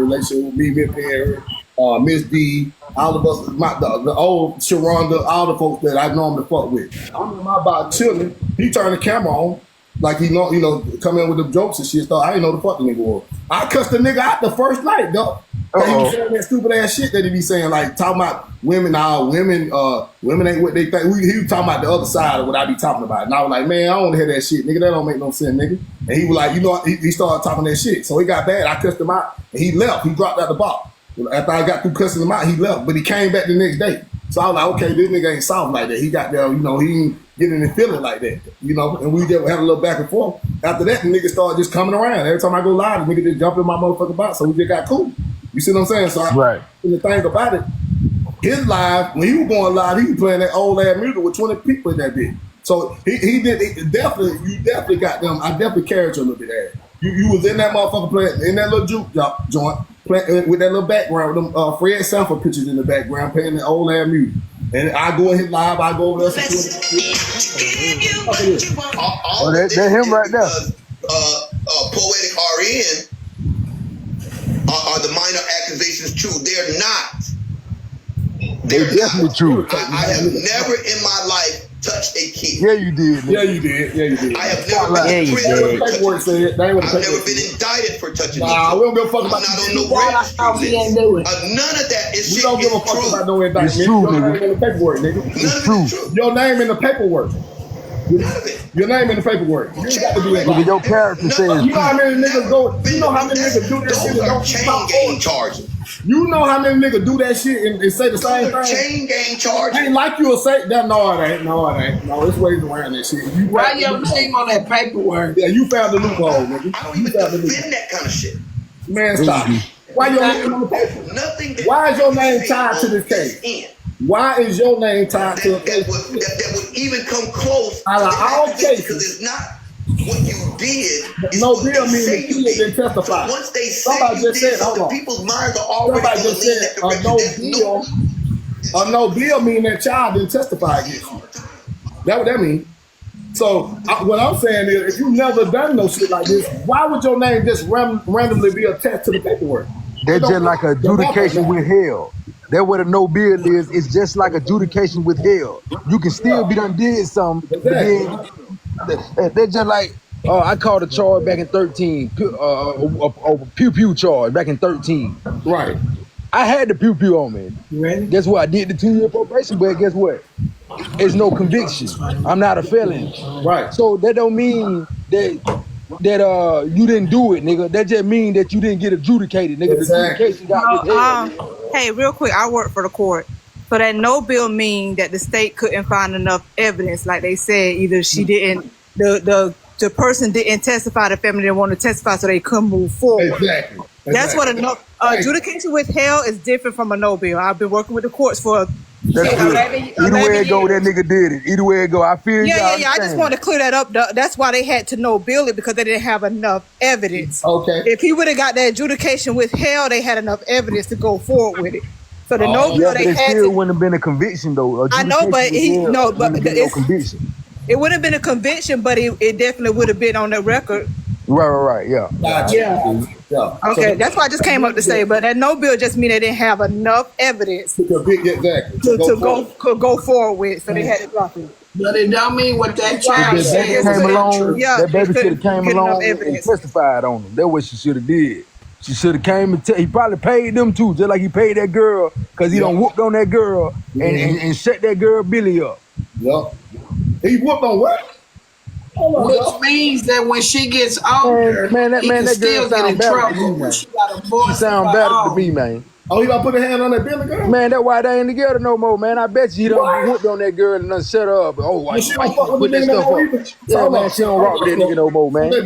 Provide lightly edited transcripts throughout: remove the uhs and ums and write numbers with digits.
relationship with me, Miss Perry, Miss D, all of us, the old Sharonda, all the folks that I normally fuck with. I'm in my about chilling. He turned the camera on. Like he come in with the jokes and shit. So I didn't know the fuck the nigga was. I cussed the nigga out the first night, though. He be saying that stupid ass shit that he be saying, like talking about women. Women ain't what they think. He was talking about the other side of what I be talking about, and I was like, man, I don't want to hear that shit, nigga. That don't make no sense, nigga. And he was like, he started talking that shit. So he got bad. I cussed him out, and he left. He dropped out the box. After I got through cussing him out, he left, but he came back the next day. So I was like, okay, this nigga ain't soft like that. He got there, he ain't getting in feeling like that, and we just had a little back and forth. After that, the nigga started just coming around. Every time I go live, the nigga just jump in my motherfucking box, so we just got cool. You see what I'm saying? So right. The thing about it, his live, when he was going live, he was playing that old ass music with 20 people in that bitch. So he definitely got them. I definitely carried you a little bit there. You was in that motherfucker playing, in that little juke joint, playing with that little background, with them Fred Sanford pictures in the background, playing that old ass music. And I go in his live, I go over there. That's him right there. Poetic RN are the minor accusations true? They're not. They're definitely true. I have never in my life touched a kid. Yeah, you did. Yeah, you did. I have never been in prison for touching. I've never been indicted for touching. Nah, we don't give a fuck about I'm not on no registry. None of that is shit. We don't give a fuck about no indictment. It's true, Your name in the paperwork, nigga. It's true. Your name in the paperwork. Your name in the paperwork. You ain't got to be in. Look at your character says. You know how many niggas go? You know how many niggas do that shit and don't chain gang charges. You know how many niggas do that shit and say the same thing? Chain gang charges. Ain't like you'll say that. No, it ain't. No, it's ways around that shit. Why your name on that paperwork? Yeah, you found the loophole, nigga. I don't even defend that kind of shit. Man, stop. Why your name on the paper? Nothing. Why is your name tied to this case? Why is your name tied to a case? That would even come close. Out of all cases, because it's not what you did. No bill means the kid didn't testify. So once they say somebody you just did, said, hold on. people's minds are already somebody just said a no bill mean that child didn't testify against you. That's what that means. So what I'm saying is, if you never done no shit like this, why would your name just randomly be attached to the paperwork? They're just like adjudication withheld. That's what a no bill is. It's just like adjudication withheld. You can still be done did something, but then they're just like, I called a charge back in 13, a pew charge back in 13. Right. I had the pew on me. Ready? Guess what? I did the 2-year probation, but guess what? It's no conviction. I'm not a felon. Right. So that don't mean that you didn't do it, nigga. That just mean that you didn't get adjudicated, nigga. Exactly. The adjudication got withheld. Hey, real quick, I work for the court. So that no bill mean that the state couldn't find enough evidence. Like they said, either she didn't, the person didn't testify, the family didn't want to testify, so they couldn't move forward. Exactly. That's what adjudication withheld is different from a no bill. I've been working with the courts for That's good. Either way it go, that nigga did it. Either way it go, I feel yeah. I just want to clear that up. That's why they had to no bill it, because they didn't have enough evidence. Okay. If he would have got that adjudication withheld, they had enough evidence to go forward with it. So the no bill they had still wouldn't have been a conviction though. I know, but no conviction. It wouldn't have been a conviction, but it definitely would have been on the record. Right, yeah. Yeah. Okay, So, that's what I just came up to say. But that no bill just mean they didn't have enough evidence to go forward with, so they had to drop it. But it don't mean what that child said. That baby should have came along and testified on him. That's what she should have did. She should have came and he probably paid them too, just like he paid that girl, because he done whooped on that girl and shut that girl Billy up. Yep. He whooped on what? Which means that when she gets older, that girl sound better to me, man. She sound better to me, man. Oh, he gonna put a hand on that Billy girl? Man, that's why they ain't together no more, man. I bet you he done whooped on that girl and done shut her up. Oh, why she you put that stuff up? Yeah, man, she don't rock with that nigga no more, man. He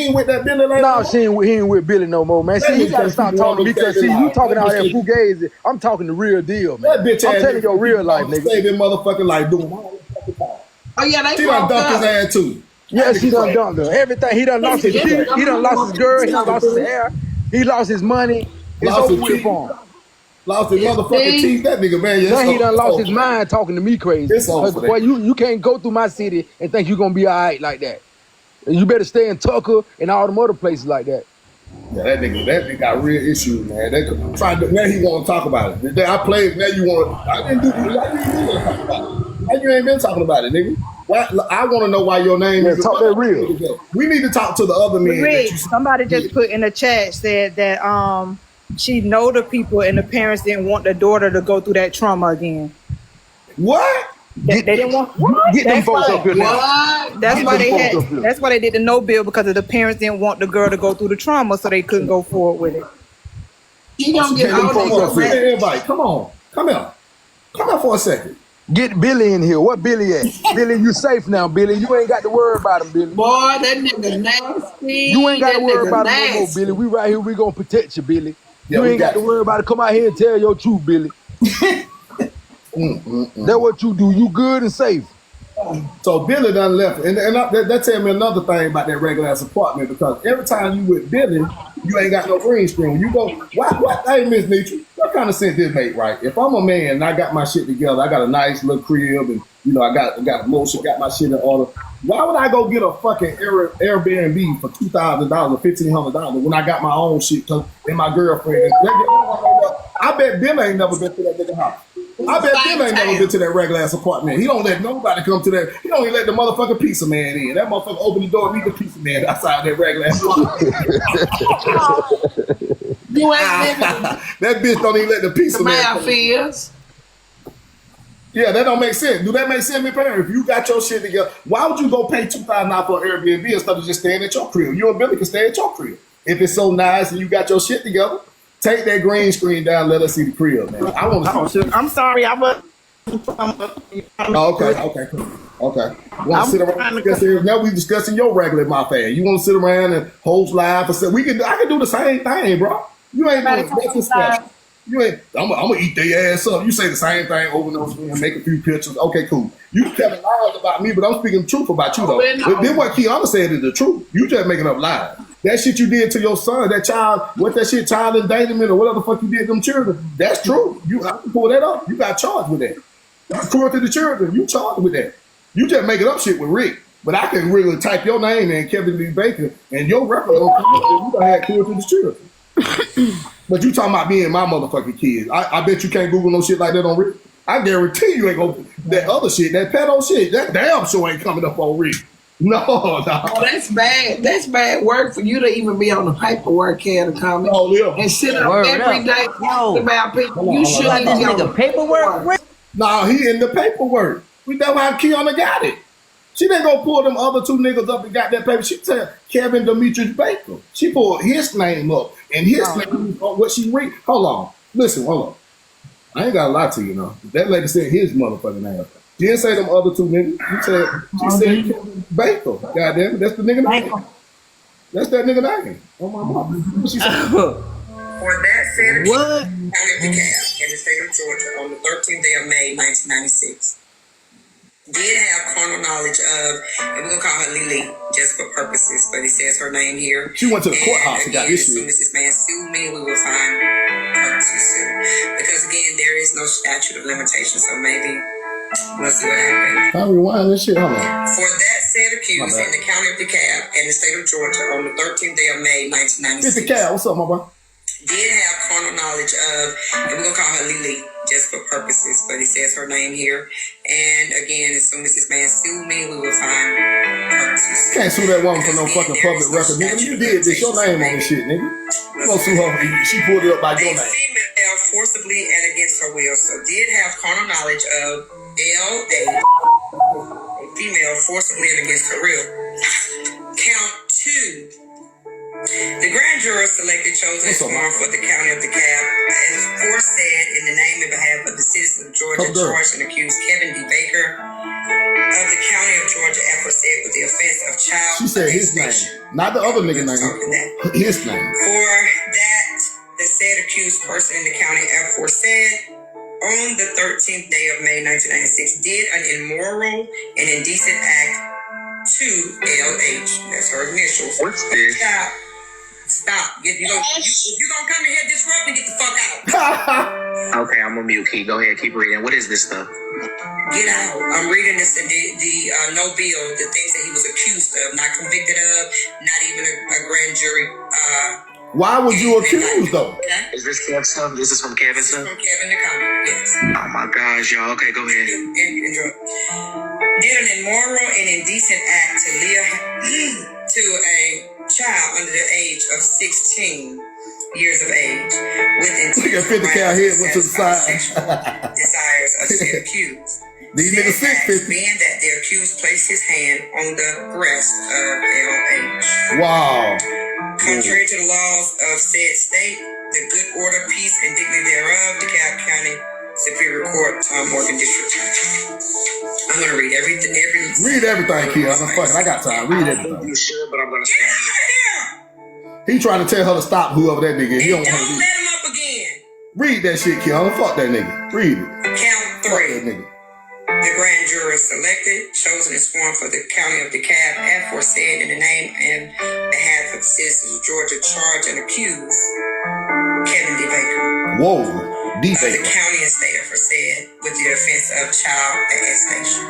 ain't with that Billy like no, he ain't with Billy no more, man. See, you gotta stop talking to me, because see, you talking all that fugazi. I'm talking the real deal, man. That bitch I'm telling your real life, nigga. Save that motherfucking life doing all this fucking time. Oh yeah, they she done dunked his ass too. Yeah, she done dunked her. Everything. He done lost his teeth. He done lost his girl. He done lost his hair. He lost his money. It's over with for him. Lost his motherfucking teeth. That nigga, man. Now he done lost his mind talking to me crazy. Boy, you can't go through my city and think you're gonna be all right like that. You better stay in Tucker and all them other places like that. Yeah, that nigga got real issues, man. Now he want to talk about it. I played. Now you want. I didn't do. Why you ain't been talking about it? Why you ain't been talking about it, nigga? Why, I want to know why your name Yeah, is. talk that real. We need to talk to the other men. Rick, somebody just put in the chat said that she know the people and the parents didn't want the daughter to go through that trauma again. What? They didn't want. Get them folks up here now. What? That's Get why them they folks had. up here. That's why they did the no bill, because of the parents didn't want the girl to go through the trauma, so they couldn't go forward with it. She gonna get all Send these. an invite. Come on. Come here. Come here for a second. Get Billy in here. What Billy at? Billy, you safe now, Billy. You ain't got to worry about him, Billy. Boy, that nigga nasty. You ain't got to That worry nigga about him no more, nasty. Billy. We right here. We gonna protect you, Billy. Yeah, You we ain't got to worry about it. Come out here and tell your truth, Billy. That's what you do. You good and safe. So Billy done left, and that tell me another thing about that regular ass apartment, because every time you with Billy, you ain't got no green screen. When you go, what? Hey, Miss Nietzsche, what kind of sense this make, right? If I'm a man and I got my shit together, I got a nice little crib, and I got motion, got my shit in order. Why would I go get a fucking Airbnb for $2,000 or $1,500 when I got my own shit and my girlfriend? I bet Billy ain't never been to that nigga house. I bet Bill ain't never been to that regular ass apartment. He don't let nobody come to that. He don't even let the motherfucking pizza man in. That motherfucker open the door and meet the pizza man outside that regular ass apartment. You ain't that bitch don't even let the pizza man in. Yeah, that don't make sense. Do that make sense, me parent? If you got your shit together, why would you go pay $2,000 for an Airbnb instead of just staying at your crib? You and Billy can stay at your crib. If it's so nice and you got your shit together, take that green screen down. Let us see the crib, man. I want to see. I'm sorry, I was. Okay, cool. Okay. Want to sit around discussing? Now we discussing your regular my fan. You want to sit around and host live for? I can do the same thing, bro. You ain't doing nothing special. You ain't. I'm gonna eat their ass up. You say the same thing over and over and make a few pictures. Okay, cool. You telling lies about me, but I'm speaking the truth about you though. Then what Kiana said is the truth. You just making up lies. That shit you did to your son, that child, what that shit, child endangerment or whatever the fuck you did to them children, that's true. I can pull that up. You got charged with that. That's cruelty to the children. You charged with that. You just making up shit with Rick. But I can really type your name in, Kevin D. Baker, and your record will come up, and you gonna have cruelty to the children. But you talking about being my motherfucking kid. I bet you can't Google no shit like that on Rick. I guarantee you ain't gonna, that other shit, that pedo shit, that damn sure ain't coming up on Rick. No. Oh, that's bad. That's bad work for you to even be on the paperwork can to come and sit up every day about people. You shouldn't this nigga paperwork. Nah, he in the paperwork. We know how Kiana got it. She didn't go pull them other two niggas up and got that paper. She said Kevin Demetrius Baker. She pulled his name up and his name what she read. Hold on. Listen, hold on. I ain't gotta lie to you now. That lady said his motherfucking name. She didn't say them other two niggas. She said Kevin Baker. Goddamn it, that's the nigga name. That's that nigga name. Oh my mom. What she said? For that said, what? County of DeKalb in the state of Georgia on the 13th day of May, 1996. Did have carnal knowledge of, and we're gonna call her Lily just for purposes, but it says her name here. She went to the courthouse and got this shit. As soon as this man sued me, we will find her too soon. Because again, there is no statute of limitation, so maybe we'll see what happens. I'll rewind this shit. Hold on. For that said accused in the county of DeKalb in the state of Georgia on the 13th day of May, 1996. It's DeKalb. What's up, my boy? Did have carnal knowledge of, and we're gonna call her Lily just for purposes, but it says her name here. And again, as soon as this man sued me, we will find her too soon. Can't sue that woman for no fucking public record, nigga. You did this. Your name on this shit, nigga. You gonna sue her? She pulled it up by your name. Female forcibly and against her will. So did have carnal knowledge of a female forcibly and against her will. Count 2. The grand juror selected chosen form for the county of DeKalb, as aforesaid in the name and behalf of the citizens of Georgia, charged and accused Kevin D. Baker of the county of Georgia, aforesaid with the offense of child. She said his name, not the other nigga name. His name. For that, the said accused person in the county aforesaid on the 13th day of May 1996 did an immoral and indecent act to LH. That's her initials. What's this? Stop. If you're gonna come in here disrupting, get the fuck out. Okay, I'm gonna mute. Key. Go ahead, keep reading. What is this stuff? Get out. I'm reading this in the no bill, the things that he was accused of, not convicted of, not even a grand jury Why was you accused though? Is this Kev stuff? This is from Kevin stuff? From Kevin the comment, yes. Oh my gosh, y'all. Okay, go ahead. Enjoy. Did an immoral and indecent act to a child under the age of 16 years of age with Look at 50 cal head went to the side. desires of said accused. These niggas Said sick, facts 50. being that the accused placed his hand on the breast of LH. Wow. Contrary to the laws of said state, the good order, peace, and dignity thereof, DeKalb County Superior Court, Tom Morgan District. I'm gonna read everything. Read everything, kid. I got time. Read everything. You should, but I'm gonna Get stand. out of here! He trying to tell her to stop whoever that nigga is. He don't want Don't to let him up again. read that shit, kid. Fuck that nigga. Read it. Count Fuck that 3. nigga. The grand jury selected, chosen, and sworn for the county of DeKalb, aforesaid in the name and behalf of the citizens of Georgia, charged and accused Kevin D. Baker. Whoa. Of Deep. the county and state aforesaid with the offense of child molestation.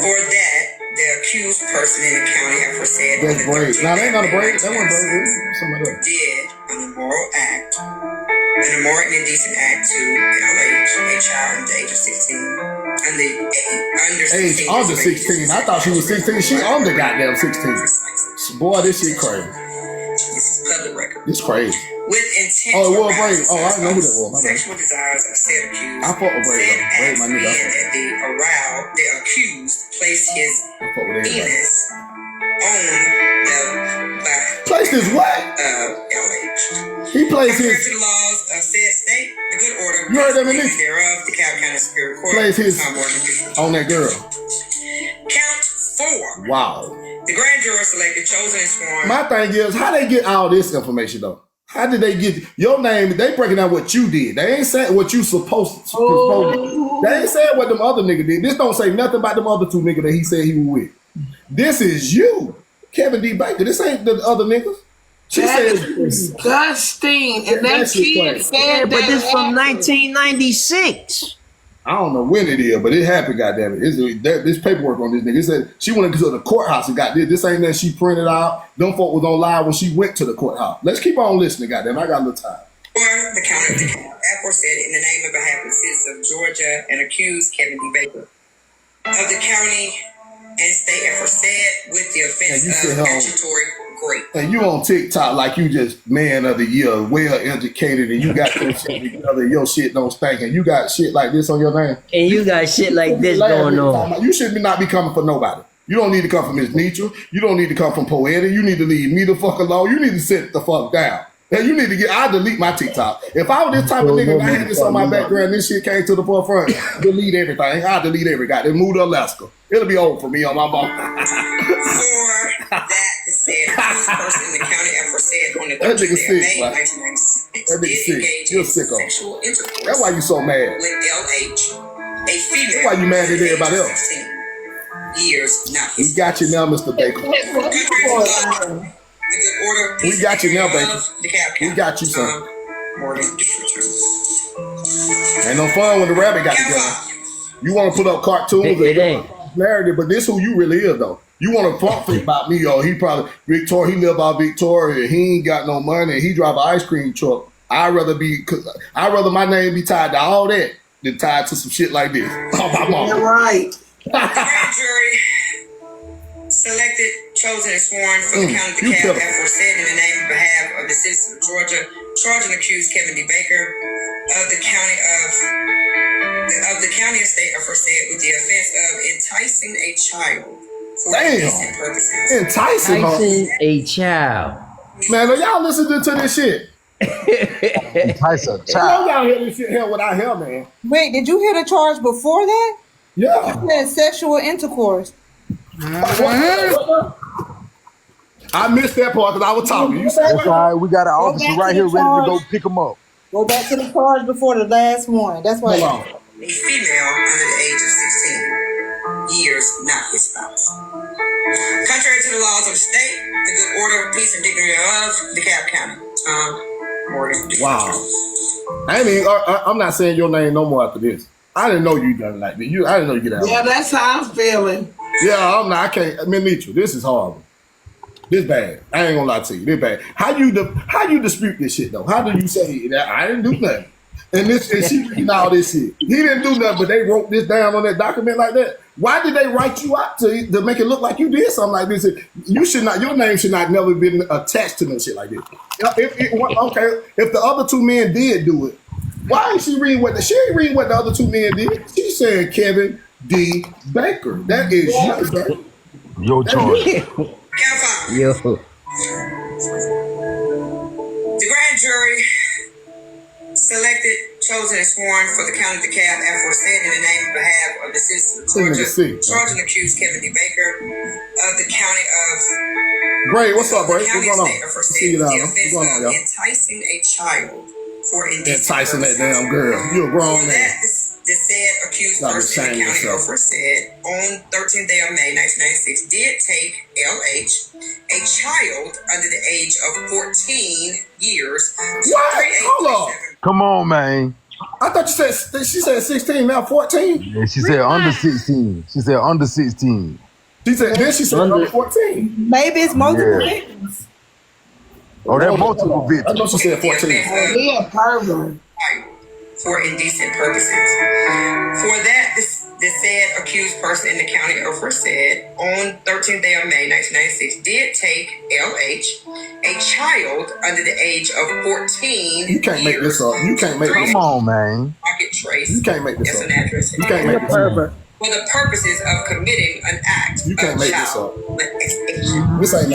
For that, the accused person in the county aforesaid That's brave. Now, that ain't not a brave. That wasn't brave. Somebody else. did an immoral act, an immoral and indecent act to LH, a child under the age of 16. Under 16. Age under 16. I thought she was 16. She under goddamn 16. Boy, this shit crazy. This is public record. This crazy. With intent. Oh, it was to Brady. arouse Oh, I didn't know who that was. My bad. Sexual desires of said accused. I fuck with Brady, Said though. Brady, acts my nigga. being that the accused placed his I fuck with everybody. penis on the Placed his what? LH. He placed Contrary his. to the laws of said state, the good order, You heard that, peace, Denise? thereof, the DeKalb County Superior Court. Placed his Tom Morgan District. on that girl. Count 4. Wow. The grand jury selected, chosen, and sworn. My thing is, how they get all this information though? How did they get your name? They breaking down what you did. They ain't saying what you supposed to. They ain't saying what them other niggas did. This don't say nothing about them other two niggas that he said he was with. This is you, Kevin D. Baker. This ain't the other niggas. She That's said disgusting. And that That shit kid crazy. said Yeah, that. but this from 1996. I don't know when it is, but it happened. Goddamn it! This paperwork on this nigga. It said she went to the courthouse and got this. This ain't that she printed out. Them folk was on live when she went to the courthouse. Let's keep on listening. Goddamn, I got a little time. Or the county of DeKalb, aforesaid in the name and behalf of the citizens of Georgia and accused Kevin D. Baker of the county and state aforesaid with the offense And you said, of hold on. statutory rape. And you on TikTok like you just man of the year, well educated, and you got your shit together. Your shit don't stink, and you got shit like this on your name. And you got shit like this going on. You should not be coming for nobody. You don't need to come from Miss Nietzsche. You don't need to come from Poetic. You need to leave me the fuck alone. You need to sit the fuck down. And you need to I delete my TikTok. If I was this type of nigga and I had this on my background, this shit came to the forefront, delete everything. I delete every guy. Then move to Alaska. It'll be over for me on my mom. For that, the said accused person in the county aforesaid on the That 13th nigga day of sick, May, like. 1996, That nigga did sick. engage You're in sicko. sexual intercourse That's why you so mad. with LH, a female. That's why you mad at under the age everybody of else. 16 years, not We his. got you now, Mr. Baker. The good order. We got you now, baby. We got you, son. Morgan. Ain't no fun when the rabbit got together. You want to put up cartoons It ain't. narrative, but this who you really is, though. You want to talk about me, yo. He probably Victoria. He live out Victoria. He ain't got no money. He drive an ice cream truck. I'd rather my name be tied to all that than tied to some shit like this. Oh, my mom. You're right. The grand jury selected, chosen, and sworn for the county of you DeKalb, tell 'em. aforesaid in the name and behalf of the citizens of Georgia, charged and accused Kevin D. Baker of the county and state aforesaid with the offense of enticing a child for Damn. indecent purposes. Enticing her. Tyson a child. Man, are y'all listening to this shit? Entice a Why child. y'all hear this shit here without hell, man? Wait, did you hear the charge before that? Yeah. It said sexual intercourse. I missed that part because I was talking. You said That's all right. We got an officer back right to here the ready to go charge. pick him up. Go back to the charge before the last one. That's why. hold on. A female under the age of 16 years, not his spouse. Contrary to the laws of the state, the good order, peace, and dignity of DeKalb County. Morgan. Wow. I'm not saying your name no more after this. I didn't know you done like that. I didn't know you did that. Yeah, that's how I'm feeling. Yeah, I'm not. I can't. I mean, meet you. This is horrible. This bad. I ain't gonna lie to you. This bad. How you dispute this shit though? How do you say that I didn't do nothing? And she reading all this shit. He didn't do nothing, but they wrote this down on that document like that. Why did they write you out to make it look like you did something like this? You should not. Your name should not never been attached to no shit like this. If the other two men did do it, why ain't she reading what she ain't reading what the other two men did? She's saying Kevin D. Baker. That is you, sir. Your choice. Yo. The grand jury selected, chosen, and sworn for the county DeKalb aforesaid in the name and behalf of the citizens of Georgia, charged and accused Kevin D. Baker of the county of Bray. What's up, Bray? What's going on? See you down. What's going on, y'all? Enticing a child for indecent enticing that damn girl. You a grown man. The said accused person in the county aforesaid on 13th day of May 1996 did take LH, a child under the age of 14 years. What? Hold on. Come on, man. I thought she said 16, now 14. Yeah, she said under 16. She said under 16. She said under 14. Maybe it's multiple Yeah. victims. Oh, that multiple victims. I know she said 14. Yeah, pervert. For indecent purposes. For that, the said accused person in the county aforesaid on 13th day of May 1996 did take LH, a child under the age of 14. You can't make this up. You can't make this up. Come on, man. Pocket trace. You can't make this as up. an address. You can't make this up. For the purposes of committing an act You can't of make this child up. molestation. This ain't